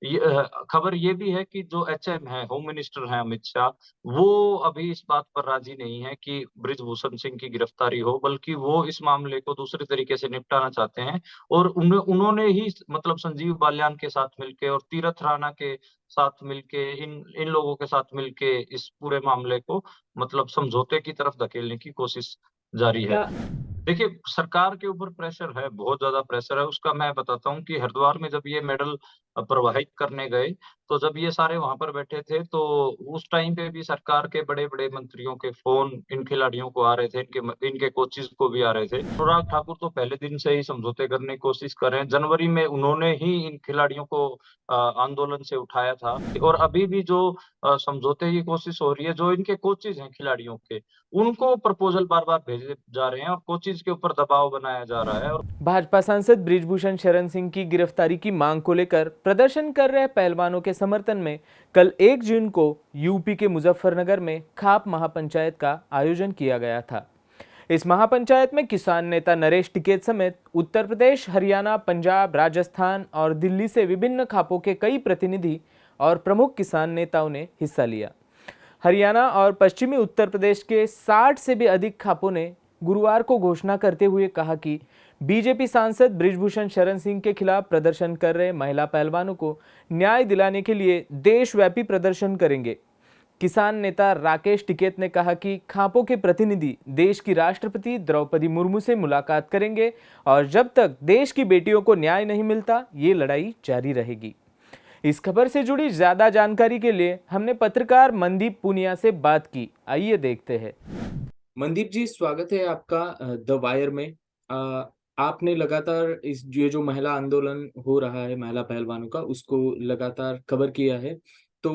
खबर ये भी है कि जो एचएम है, होम मिनिस्टर हैं अमित शाह, वो अभी इस बात पर राज़ी नहीं है कि बृजभूषण सिंह की गिरफ्तारी हो, बल्कि वो इस मामले को दूसरे तरीके से निपटाना चाहते हैं और उन्होंने ही मतलब संजीव बालियान के साथ मिलके और तीरथ राणा के साथ मिलके इन इन लोगों के साथ मिलके इस पूरे मामले को मतलब समझौते की तरफ धकेलने की कोशिश जारी है। क्या देखिए, सरकार के ऊपर प्रेशर है, बहुत ज़्यादा प्रेशर है। उसका मैं बताता हूँ कि हरिद्वार में जब ये मेडल प्रवाहित करने गए, तो जब ये सारे वहाँ पर बैठे थे, तो उस टाइम पे भी सरकार के बड़े-बड़े मंत्रियों के फ़ोन इन खिलाड़ियों को आ रहे थे, इनके कोचेज़ को भी आ रहे थे। अनुराग ठाकुर तो पहले दिन से ही समझौते करने की कोशिश कर रहे हैं। जनवरी में उन्होंने ही इन खिलाड़ियों को आंदोलन से उठाया था और अभी भी जो समझौते की कोशिश हो रही है, जो इनके कोचेज़ हैं खिलाड़ियों के, उनको प्रपोज़ल बार-बार भेजे जा रहे हैं और कोचेज़ के ऊपर दबाव बनाया जा रहा है और भाजपा सांसद बृजभूषण शरण सिंह की गिरफ्तारी की मांग को लेकर प्रदर्शन कर रहे पहलवानों के समर्थन में कल 1 जून को यूपी के मुजफ्फरनगर में खाप महापंचायत का आयोजन किया गया था। इस महापंचायत में किसान नेता नरेश टिकैत समेत उत्तर प्रदेश, हरियाणा, पंजाब, राजस्थान और दिल्ली से विभिन्न खापों के कई प्रतिनिधि और प्रमुख किसान नेताओं ने हिस्सा लिया। हरियाणा और पश्चिमी उत्तर प्रदेश के 60 से भी अधिक खापों ने गुरुवार को घोषणा करते हुए कहा कि बीजेपी सांसद बृजभूषण शरण सिंह के खिलाफ प्रदर्शन कर रहे महिला पहलवानों को न्याय दिलाने के लिए देशव्यापी प्रदर्शन करेंगे। किसान नेता राकेश टिकैत ने कहा कि खापों के प्रतिनिधि देश की राष्ट्रपति द्रौपदी मुर्मू से मुलाकात करेंगे और जब तक देश की बेटियों को न्याय नहीं मिलता, ये लड़ाई जारी रहेगी। इस खबर से जुड़ी ज्यादा जानकारी के लिए हमने पत्रकार मनदीप पुनिया से बात की। आइए देखते हैं। मनदीप जी, स्वागत है आपका द वायर में। आपने लगातार इस ये जो महिला आंदोलन हो रहा है महिला पहलवानों का, उसको लगातार कवर किया है। तो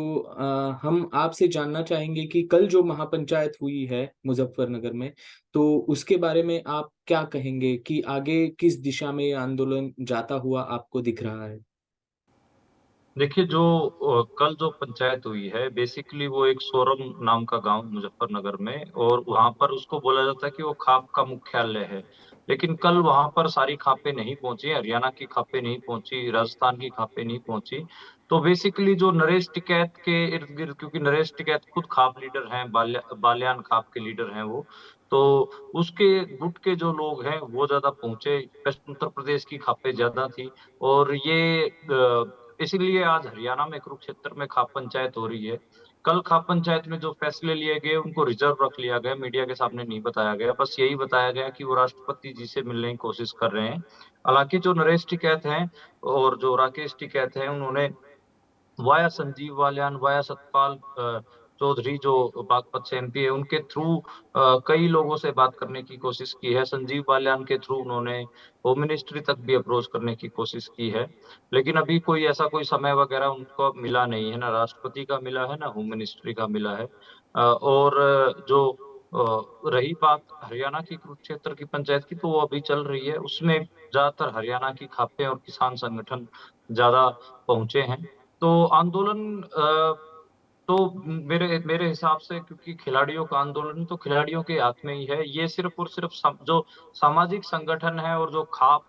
हम आपसे जानना चाहेंगे कि कल जो महापंचायत हुई है मुजफ्फरनगर में, तो उसके बारे में आप क्या कहेंगे कि आगे किस दिशा में ये आंदोलन जाता हुआ आपको दिख रहा है? देखिए जो कल जो पंचायत हुई है बेसिकली वो एक सोरम नाम का गाँव मुज़फ्फरनगर में और वहाँ पर उसको बोला जाता है कि वो खाप का मुख्यालय है। लेकिन कल वहाँ पर सारी खापें नहीं पहुँची, हरियाणा की खापें नहीं पहुँची, राजस्थान की खापें नहीं पहुँची। तो बेसिकली जो नरेश टिकैत के इर्द-गिर्द क्योंकि नरेश टिकैत खुद खाप लीडर हैं, बाल्यान खाप के लीडर हैं वो। तो उसके गुट के जो लोग हैं वो ज़्यादा पहुँचे, वेस्ट उत्तर प्रदेश की खापें ज़्यादा थी और ये इसीलिए आज हरियाणा में कुरुक्षेत्र में खाप पंचायत हो रही है। कल खाप पंचायत में जो फैसले लिए गए उनको रिज़र्व रख लिया गया, मीडिया के सामने नहीं बताया गया। बस यही बताया गया कि वो राष्ट्रपति जी से मिलने की कोशिश कर रहे हैं। हालाँकि जो नरेश टिकैत हैं और जो राकेश टिकैत हैं उन्होंने वाया संजीव बालियान, वाया सतपाल चौधरी जो बागपत से एमपी है, उनके थ्रू कई लोगों से बात करने की कोशिश की है। संजीव बालियान के थ्रू उन्होंने होम मिनिस्ट्री तक भी अप्रोच करने की कोशिश की है। लेकिन अभी कोई ऐसा कोई समय वगैरह उनको मिला नहीं है, ना राष्ट्रपति का मिला है, ना होम मिनिस्ट्री का मिला है। और जो रही बात हरियाणा की कुरुक्षेत्र की पंचायत की, तो वो अभी चल रही है। उसमें ज़्यादातर हरियाणा की खापें और किसान संगठन ज़्यादा पहुँचे हैं। तो आंदोलन तो मेरे मेरे हिसाब से क्योंकि खिलाड़ियों का आंदोलन तो खिलाड़ियों के हाथ में ही है। ये सिर्फ़ और सिर्फ़ जो सामाजिक संगठन है और जो खाप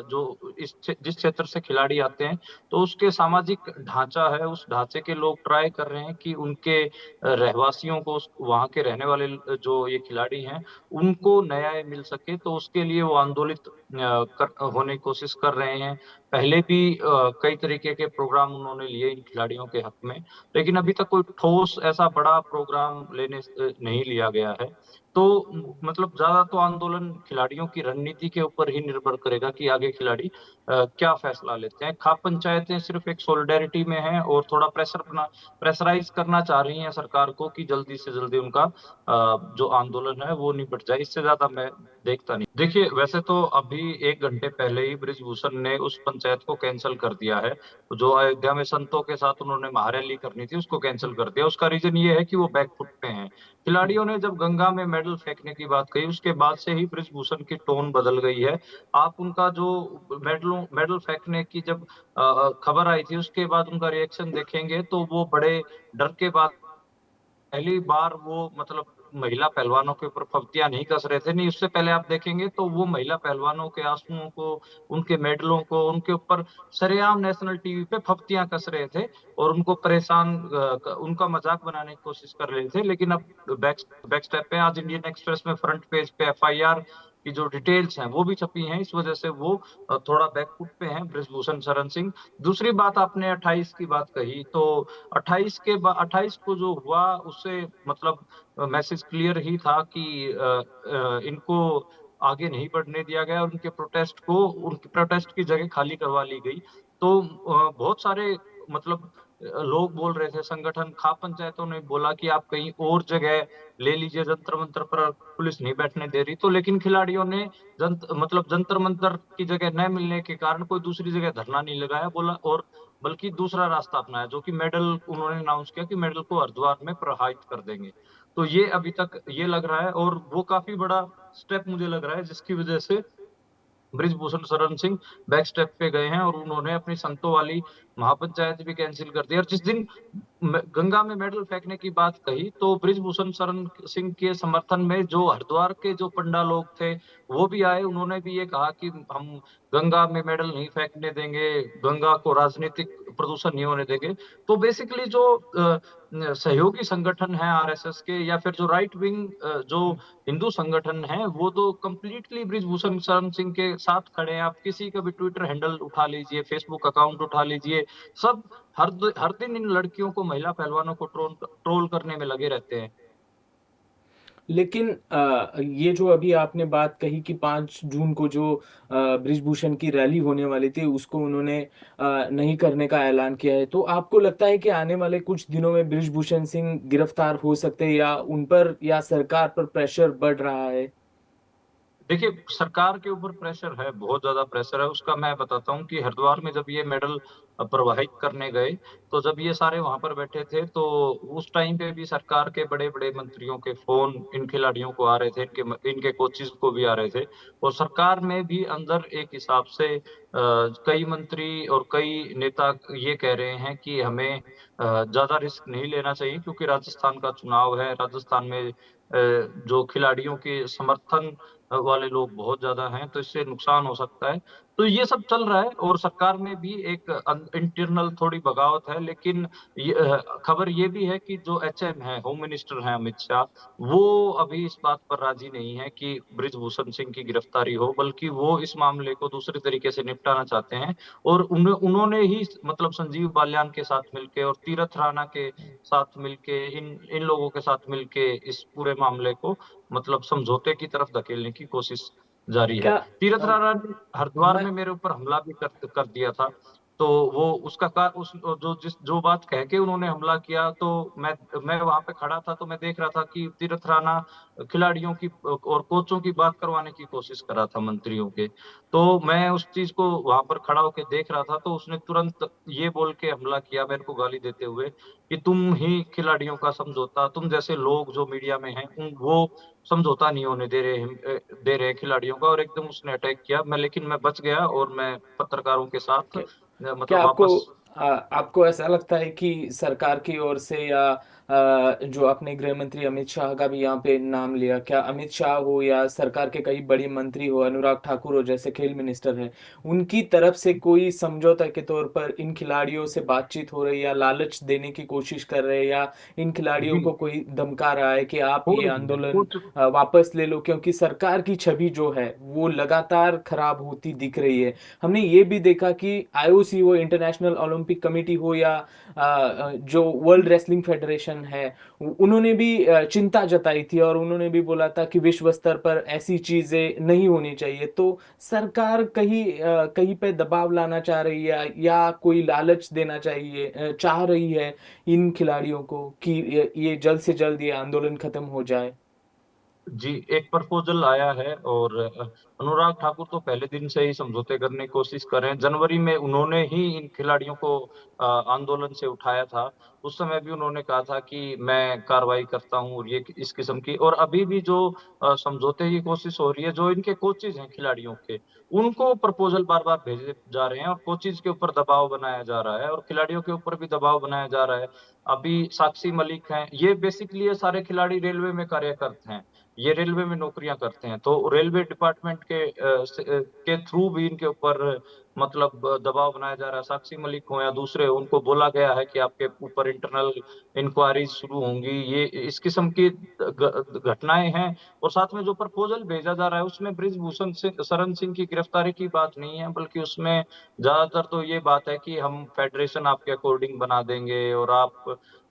जो जिस क्षेत्र से खिलाड़ी आते हैं, तो उसके सामाजिक ढाँचा है, उस ढाँचे के लोग ट्राई कर रहे हैं कि उनके रहवासियों को वहाँ के रहने वाले जो ये खिलाड़ी हैं, उनको न्याय मिल सके, तो उसके लिए वो आंदोलित कर होने की कोशिश कर रहे हैं। पहले भी कई तरीके के प्रोग्राम उन्होंने लिए इन खिलाड़ियों के हक में, लेकिन अभी तक कोई ठोस ऐसा बड़ा प्रोग्राम नहीं लिया गया है। तो मतलब ज़्यादा तो आंदोलन खिलाड़ियों की रणनीति के ऊपर ही निर्भर करेगा कि आगे खिलाड़ी क्या फैसला लेते हैं। खाप पंचायतें सिर्फ़ एक सॉलिडैरिटी में हैं और थोड़ा प्रेशराइज़ करना चाह रही हैं सरकार को कि जल्दी से जल्दी उनका जो आंदोलन है वो निपट जाए। इससे ज़्यादा मैं देखता नहीं। देखिए, वैसे तो अभी 1 घंटे पहले ही बृजभूषण ने उस पंचायत को कैंसल कर दिया है। जो अयोध्या में संतों के साथ उन्होंने महारैली करनी थी, उसको कैंसल कर दिया। उसका रीज़न ये है कि वो बैक फुट पे हैं। खिलाड़ियों ने जब गंगा में मेडल फेंकने की बात कही, उसके बाद से ही बृजभूषण की टोन बदल गई है। आप उनका जो मेडल फेंकने की जब खबर आई थी, उसके बाद उनका रिएक्शन देखेंगे, तो वो बड़े डर के बाद पहली बार वो मतलब महिला पहलवानों के ऊपर फब्तियां नहीं कस रहे थे। नहीं, उससे पहले आप देखेंगे तो वो महिला पहलवानों के आंसुओं को, उनके मेडलों को, उनके ऊपर सरेआम नेशनल टीवी पे फब्तियां कस रहे थे और उनको परेशान, उनका मजाक बनाने की कोशिश कर रहे थे। लेकिन अब बैक बैक स्टेप पे आज इंडियन एक्सप्रेस में फ्रंट पेज पे एफआईआर की जो डिटेल्स हैं वो भी छपी हैं। इस वजह से वो थोड़ा बैकफुट पे हैं ब्रिजभूषण शरण सिंह। दूसरी बात, आपने 28 की बात कही, तो 28 को जो हुआ उससे मतलब मैसेज क्लियर ही था कि इनको आगे नहीं बढ़ने दिया गया और उनके प्रोटेस्ट की जगह खाली करवा ली गई। तो बहुत सारे मतलब लोग बोल रहे थे, संगठन खाप पंचायतों ने बोला कि आप कहीं और जगह ले लीजिए, जंतर मंतर पर पुलिस नहीं बैठने दे रही। तो लेकिन खिलाड़ियों ने जंतर मंतर की जगह न मिलने के कारण कोई दूसरी जगह धरना नहीं लगाया, बोला, और बल्कि दूसरा रास्ता अपनाया, जो कि मेडल उन्होंने अनाउंस किया कि मेडल को हरिद्वार में प्रवाहित कर देंगे। तो ये अभी तक ये लग रहा है और वो काफी बड़ा स्टेप मुझे लग रहा है, जिसकी वजह से ब्रिजभूषण शरण सिंह बैक स्टेप पे गए हैं और उन्होंने अपनी संतों वाली महापंचायत भी कैंसिल कर दी। और जिस दिन गंगा में मेडल फेंकने की बात कही, तो ब्रिजभूषण शरण सिंह के समर्थन में जो हरिद्वार के जो पंडा लोग थे वो भी आए। उन्होंने भी ये कहा कि हम गंगा में मेडल नहीं फेंकने देंगे, गंगा को राजनीतिक प्रदूषण नहीं होने देंगे। तो बेसिकली जो सहयोगी संगठन है आरएसएस के, या फिर जो राइट विंग जो हिंदू संगठन है, वो तो कंप्लीटली ब्रिजभूषण शरण सिंह के साथ खड़े हैं। आप किसी का भी ट्विटर हैंडल उठा लीजिए, फेसबुक अकाउंट उठा लीजिए, सब हर दिन इन लड़कियों को, महिला पहलवानों को ट्रोल करने में लगे रहते हैं। लेकिन ये जो अभी आपने बात कही कि 5 जून को जो ब्रिजभूषण की रैली होने वाली थी उसको उन्होंने नहीं करने का ऐलान किया है, तो आपको लगता है कि आने वाले कुछ दिनों में ब्रिजभूषण सिंह गिरफ्तार हो सकते हैं या उन पर या सरकार पर प्रेशर बढ़ रहा है? देखिए, सरकार के ऊपर प्रेशर है, बहुत ज्यादा प्रेशर है। उसका मैं बताता हूँ कि हरिद्वार में जब ये मेडल प्रवाहित करने गए, तो जब ये सारे वहां पर बैठे थे, तो उस टाइम पे भी सरकार के बड़े बड़े मंत्रियों के फोन इन खिलाड़ियों को आ रहे थे, इनके कोचिज को भी आ रहे थे। और सरकार में भी अंदर एक हिसाब से कई मंत्री और कई नेता ये कह रहे हैं कि हमें ज्यादा रिस्क नहीं लेना चाहिए, क्योंकि राजस्थान का चुनाव है। राजस्थान में जो खिलाड़ियों के समर्थन वाले लोग बहुत ज्यादा हैं, तो इससे नुकसान हो सकता है। तो ये सब चल रहा है और सरकार में भी एक इंटरनल थोड़ी बगावत है। लेकिन खबर ये भी है कि जो एचएम है, होम मिनिस्टर है अमित शाह, वो अभी इस बात पर राजी नहीं है कि ब्रिजभूषण सिंह की गिरफ्तारी हो, बल्कि वो इस मामले को दूसरे तरीके से निपटाना चाहते हैं। और उन्होंने ही मतलब संजीव बालियान के साथ मिलके और तीरथ राणा के साथ मिलके, इन इन लोगों के साथ मिलके इस पूरे मामले को मतलब समझौते की तरफ धकेलने की कोशिश जारी है। क्या तीरथ राणा ने हरिद्वार मैं में मेरे ऊपर हमला भी कर दिया था। तो वो उसका कार उस जो बात कह के उन्होंने हमला किया, तो मैं वहां पे खड़ा था, तो मैं देख रहा था कि तीरथ राणा खिलाड़ियों की और कोचों की बात करवाने की कोशिश कर रहा था मंत्रियों के। तो मैं उस चीज को वहां पर खड़ा होकर देख रहा था, तो उसने तुरंत ये बोल के हमला किया मेरे को गाली देते हुए कि तुम ही खिलाड़ियों का समझौता, तुम जैसे लोग जो मीडिया में हैं उन वो समझौता नहीं होने दे रहे हैं खिलाड़ियों का। और एकदम उसने अटैक किया, लेकिन मैं बच गया और मैं पत्रकारों के साथ क्या क्या मतलब वापस। आपको ऐसा लगता है कि सरकार की ओर से या जो अपने गृह मंत्री अमित शाह का भी यहाँ पे नाम लिया, क्या अमित शाह हो या सरकार के कई बड़ी मंत्री हो, अनुराग ठाकुर हो जैसे खेल मिनिस्टर है, उनकी तरफ से कोई समझौता के तौर पर इन खिलाड़ियों से बातचीत हो रही है या लालच देने की कोशिश कर रहे हैं या इन खिलाड़ियों जी, को कोई धमका रहा है कि आप हो ये रही है, हो आंदोलन चुकी। वापस ले लो, क्योंकि सरकार की छवि जो है वो लगातार खराब होती दिख रही है। हमने ये भी देखा कि आईओसी हो, इंटरनेशनल ओलंपिक कमेटी हो या जो वर्ल्ड रेसलिंग फेडरेशन है, उन्होंने भी चिंता जताई थी और उन्होंने भी बोला था कि विश्व स्तर पर ऐसी चीजें नहीं होनी चाहिए। तो सरकार कहीं पे दबाव लाना चाह रही है या कोई लालच देना चाह रही है इन खिलाड़ियों को कि ये जल्द से जल्द ये आंदोलन खत्म हो जाए। जी, एक प्रपोजल आया है और अनुराग ठाकुर तो पहले दिन से ही समझौते करने की कोशिश कर रहे हैं। जनवरी में उन्होंने ही इन खिलाड़ियों को आंदोलन से उठाया था। उस समय भी उन्होंने कहा था कि मैं कार्रवाई करता हूँ और ये इस किस्म की, और अभी भी जो समझौते की कोशिश हो रही है, जो इनके कोचेज़ हैं खिलाड़ियों के, उनको प्रपोज़ल बार-बार भेजे जा रहे हैं और कोचेज़ के ऊपर दबाव बनाया जा रहा है और खिलाड़ियों के ऊपर भी दबाव बनाया जा रहा है। अभी साक्षी मलिक हैं, ये बेसिकली ये सारे खिलाड़ी रेलवे में कार्यरत हैं। ये रेलवे में नौकरियाँ करते हैं, तो रेलवे डिपार्टमेंट के थ्रू भी इनके ऊपर मतलब दबाव बनाया जा रहा है। साक्षी मलिक हों या दूसरे, उनको बोला गया है कि आपके ऊपर इंटरनल इंक्वायरीज़ शुरू होंगी। ये इस किस्म की घटनाएँ हैं और साथ में जो प्रपोज़ल भेजा जा रहा है, उसमें बृजभूषण शरण सिंह की गिरफ्तारी की बात नहीं है, बल्कि उसमें ज़्यादातर तो ये बात है कि हम फेडरेशन आपके अकॉर्डिंग बना देंगे और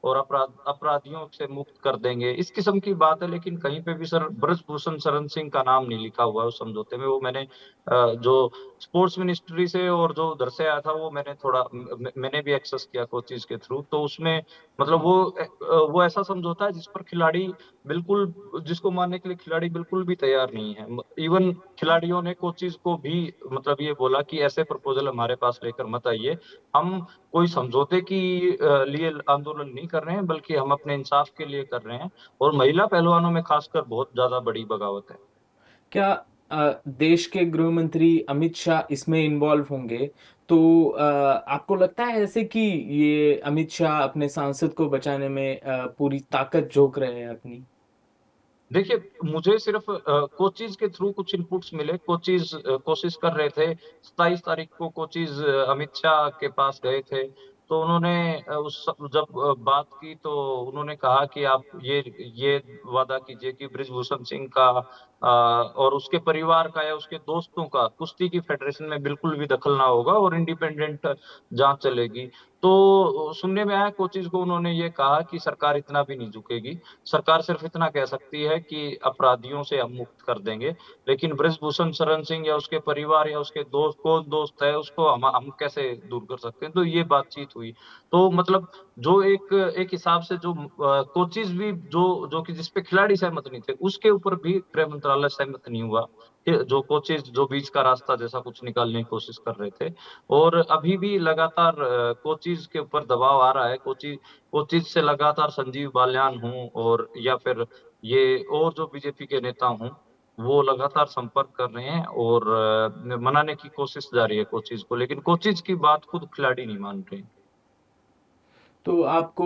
अपराधियों से मुक्त कर देंगे, इस किस्म की बात है। लेकिन कहीं पे भी सर बृजभूषण शरण सिंह का नाम नहीं लिखा हुआ है उस समझौते में। वो मैंने जो स्पोर्ट्स मिनिस्ट्री से और जो उधर से आया था, वो मैंने थोड़ा मैंने भी एक्सेस किया कोचेज़ के थ्रू, तो उसमें मतलब वो ऐसा समझौता है जिस पर खिलाड़ी बिल्कुल, जिसको मानने के लिए खिलाड़ी बिल्कुल भी तैयार नहीं है। इवन खिलाड़ियों ने कोचेज़ को भी मतलब ये बोला कि ऐसे प्रपोज़ल हमारे पास लेकर मत आइए। हम कोई समझौते की लिए आंदोलन नहीं कर रहे हैं, बल्कि हम अपने इंसाफ के लिए कर रहे हैं, और महिला पहलवानों में खासकर बहुत ज़्यादा बड़ी बगावत है। क्या देश के गृह मंत्री अमित शाह इसमें इन्वॉल्व होंगे? तो आपको लगता है ऐसे कि ये अमित शाह अपने सांसद को बचाने में पूरी ताकत झोंक रहे हैं अपनी? देखिए, मुझे सिर्फ़ कोचेज़ के थ्रू कुछ इनपुट्स मिले। कोचेज़ कोशिश कर रहे थे, 27 तारीख को कोचेज़ अमित शाह के पास गए थे। तो उन्होंने जब बात की, तो उन्होंने कहा कि आप ये वादा कीजिए कि बृजभूषण सिंह का और उसके परिवार का या उसके दोस्तों का कुश्ती की फ़ेडरेशन में बिल्कुल भी दखल ना होगा और इंडिपेंडेंट जाँच चलेगी। तो सुनने में आया कोचेज़ को, उन्होंने ये कहा कि सरकार इतना भी नहीं झुकेगी। सरकार सिर्फ इतना कह सकती है कि अपराधियों से हम मुक्त कर देंगे, लेकिन बृजभूषण शरण सिंह या उसके परिवार या उसके दोस्त, कौन दोस्त है, उसको हम कैसे दूर कर सकते हैं? तो ये बातचीत हुई। तो मतलब जो एक एक हिसाब से जो कोचेज़ भी जो कि जिस पे खिलाड़ी सहमत नहीं थे, उसके ऊपर भी गृह मंत्रालय सहमत नहीं हुआ। जो कोचेज़ जो बीच का रास्ता जैसा कुछ निकालने की कोशिश कर रहे थे, और अभी भी लगातार कोचेज़ के ऊपर दबाव आ रहा है। कोचीज़ से लगातार संजीव बालियान हों और या फिर ये और जो बीजेपी के नेता हों, वो लगातार संपर्क कर रहे हैं और मनाने की कोशिश जारी है कोचीज़ को, लेकिन कोचीज़ की बात खुद खिलाड़ी नहीं मान रहे हैं। तो आपको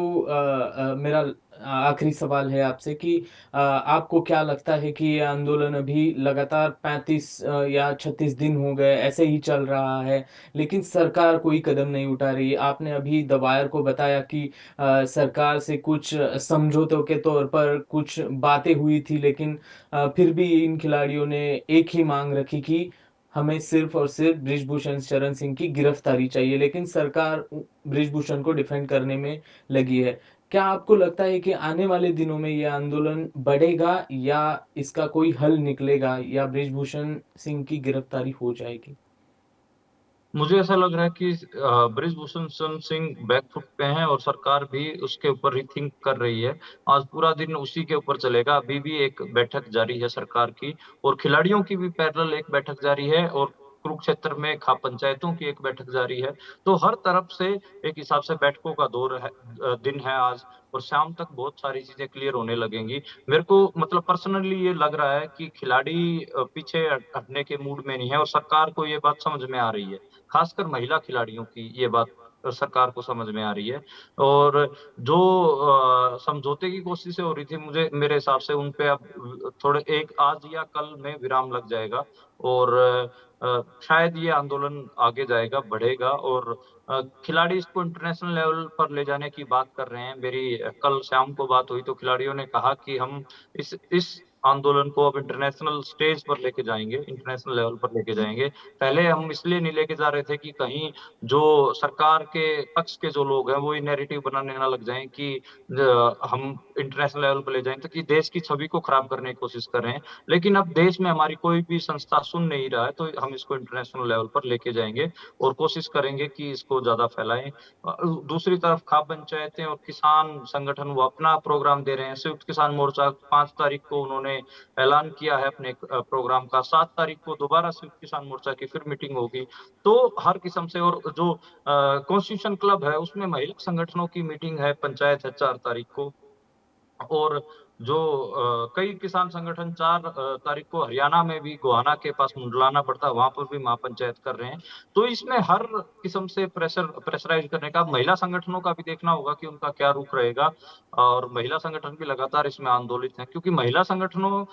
मेरा आखिरी सवाल है आपसे कि आपको क्या लगता है कि ये आंदोलन अभी लगातार 35 या 36 दिन हो गए ऐसे ही चल रहा है, लेकिन सरकार कोई कदम नहीं उठा रही। आपने अभी द वायर को बताया कि सरकार से कुछ समझौतों के तौर पर कुछ बातें हुई थी, लेकिन फिर भी इन खिलाड़ियों ने एक ही माँग रखी कि हमें सिर्फ़ और सिर्फ़ बृजभूषण शरण सिंह की गिरफ्तारी चाहिए, लेकिन सरकार बृजभूषण को डिफेंड करने में लगी है। क्या आपको लगता है कि आने वाले दिनों में ये आंदोलन बढ़ेगा या इसका कोई हल निकलेगा या बृजभूषण सिंह की गिरफ्तारी हो जाएगी? मुझे ऐसा लग रहा है कि बृजभूषण शरण सिंह बैकफुट पे हैं और सरकार भी उसके ऊपर रीथिंक कर रही है। आज पूरा दिन उसी के ऊपर चलेगा। अभी भी एक बैठक जारी है सरकार की, और खिलाड़ियों की भी पैरेलल एक बैठक जारी है, और कुरुक्षेत्र में खाप पंचायतों की एक बैठक जारी है। तो हर तरफ से एक हिसाब से बैठकों का दौर है, दिन है आज, और शाम तक बहुत सारी चीज़ें क्लियर होने लगेंगी। मेरे को मतलब पर्सनली ये लग रहा है कि खिलाड़ी पीछे हटने के मूड में नहीं है, और सरकार को ये बात समझ में आ रही है। खासकर महिला खिलाड़ियों की ये बात सरकार को समझ में आ रही है, और जो समझौते की कोशिशें हो रही थी, मुझे मेरे हिसाब से उन पे अब थोड़े एक आज या कल में विराम लग जाएगा, और शायद ये आंदोलन आगे जाएगा, बढ़ेगा, और खिलाड़ी इसको इंटरनेशनल लेवल पर ले जाने की बात कर रहे हैं। मेरी कल शाम को बात हुई, तो खिलाड़ियों ने कहा कि हम इस आंदोलन को अब इंटरनेशनल स्टेज पर लेके जाएँगे, इंटरनेशनल लेवल पर लेके जाएँगे। पहले हम इसलिए नहीं लेके जा रहे थे कि कहीं जो सरकार के पक्ष के जो लोग हैं, वो ये नैरेटिव बनाने ना लग जाएँ कि हम इंटरनेशनल लेवल पे ले जाएँ, तो कि देश की छवि को खराब करने की कोशिश कर रहे हैं। लेकिन अब देश में हमारी कोई भी संस्था सुन नहीं रहा है, तो हम इसको इंटरनेशनल लेवल पर लेके जाएँगे और कोशिश करेंगे कि इसको ज़्यादा फैलाएँ। दूसरी तरफ खाप पंचायतें और किसान संगठन वो अपना प्रोग्राम दे रहे हैं। संयुक्त किसान मोर्चा 5 तारीख को उन्होंने उन्होंने ऐलान किया है अपने प्रोग्राम का। 7 तारीख को दोबारा संयुक्त किसान मोर्चा की फिर मीटिंग होगी। तो हर किस्म से, और जो कॉन्स्टिट्यूशन क्लब है उसमें महिला संगठनों की मीटिंग है, पंचायत है 4 तारीख को। और जो कई किसान संगठन 4 तारीख को हरियाणा में भी गोहाना के पास मुंडलाना पड़ता है, वहाँ पर भी महापंचायत कर रहे हैं। तो इसमें हर किस्म से प्रेशराइज़ करने का, महिला संगठनों का भी देखना होगा कि उनका क्या रुख रहेगा। और महिला संगठन भी लगातार इसमें आंदोलित हैं, क्योंकि महिला संगठनों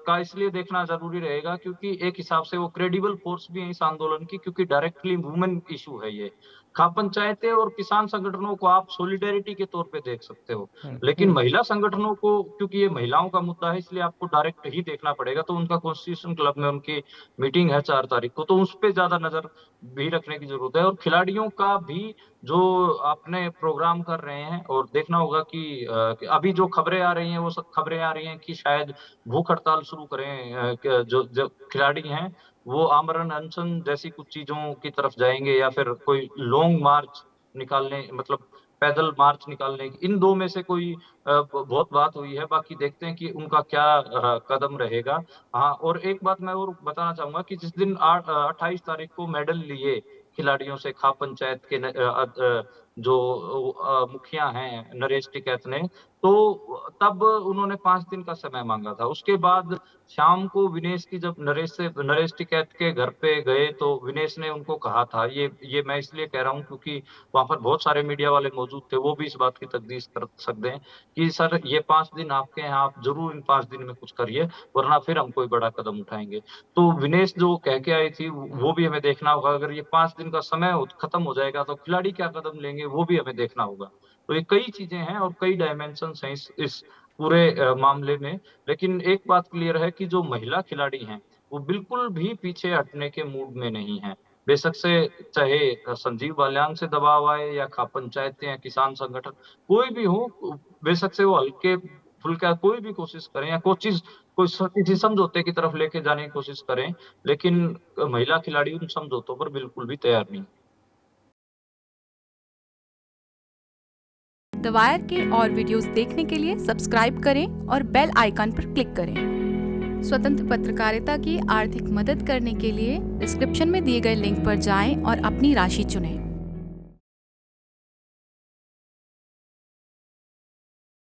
का इसलिए देखना ज़रूरी रहेगा क्योंकि एक हिसाब से वो क्रेडिबल फ़ोर्स भी है इस आंदोलन की, क्योंकि डायरेक्टली वुमेन इश्यू है ये। खाप पंचायतें और किसान संगठनों को आप सॉलिडेरिटी के तौर पे देख सकते हो। लेकिन महिला संगठनों को, क्योंकि ये महिलाओं का मुद्दा है, इसलिए आपको डायरेक्ट ही देखना पड़ेगा। तो उनका कॉन्स्टिट्यूशन क्लब में उनकी मीटिंग है 4 तारीख को, तो उस पे ज़्यादा नज़र भी रखने की ज़रूरत है। और खिलाड़ियों का भी जो अपने प्रोग्राम कर रहे हैं, और देखना होगा कि अभी जो खबरें आ रही हैं, वो सब खबरें आ रही हैं कि शायद भूख हड़ताल शुरू करें, जो खिलाड़ी हैं, वो आमरण अनशन जैसी कुछ चीज़ों की तरफ जाएँगे, या फिर कोई लॉन्ग मार्च निकालने, मतलब पैदल मार्च निकालने की। इन 2 में से कोई बहुत बात हुई है, बाकी देखते हैं कि उनका क्या कदम रहेगा। हाँ, और एक बात मैं और बताना चाहूँगा कि जिस दिन 28 तारीख को मेडल लिए खिलाड़ियों से खाप पंचायत के जो मुखिया हैं नरेश टिकैत ने, तो तब उन्होंने 5 दिन का समय माँगा था। उसके बाद शाम को विनेश की जब नरेश टिकैत के घर पे गए, तो विनेश ने उनको कहा था, ये मैं इसलिए कह रहा हूँ क्योंकि वहाँ पर बहुत सारे मीडिया वाले मौजूद थे, वो भी इस बात की तस्दीक कर सकते हैं कि सर ये 5 दिन आपके हैं, आप ज़रूर इन 5 दिन में कुछ करिए, वरना फिर हम कोई बड़ा कदम उठाएँगे। तो विनेश जो कह के आई थी, वो भी हमें देखना होगा। अगर ये 5 दिन का समय खत्म हो जाएगा, तो खिलाड़ी क्या कदम लेंगे, वो भी हमें देखना होगा। तो ये कई चीज़ें हैं और कई डायमेंशन्स हैं इस पूरे मामले में। लेकिन एक बात क्लियर है कि जो महिला खिलाड़ी हैं, वो बिल्कुल भी पीछे हटने के मूड में नहीं हैं। बेशक से चाहे संजीव बालियान से दबाव आए, या खाप पंचायतें या किसान संगठन, कोई भी हो, बेशक से वो हल्के-फुल्का कोई भी कोशिश करें, या किसी समझौते की तरफ लेके जाने की कोशिश करें, लेकिन महिला खिलाड़ी उन समझौतों पर बिल्कुल भी तैयार नहीं। द वायर के और वीडियोस देखने के लिए सब्सक्राइब करें और बेल आइकन पर क्लिक करें। स्वतंत्र पत्रकारिता की आर्थिक मदद करने के लिए डिस्क्रिप्शन में दिए गए लिंक पर जाएं और अपनी राशि चुनें।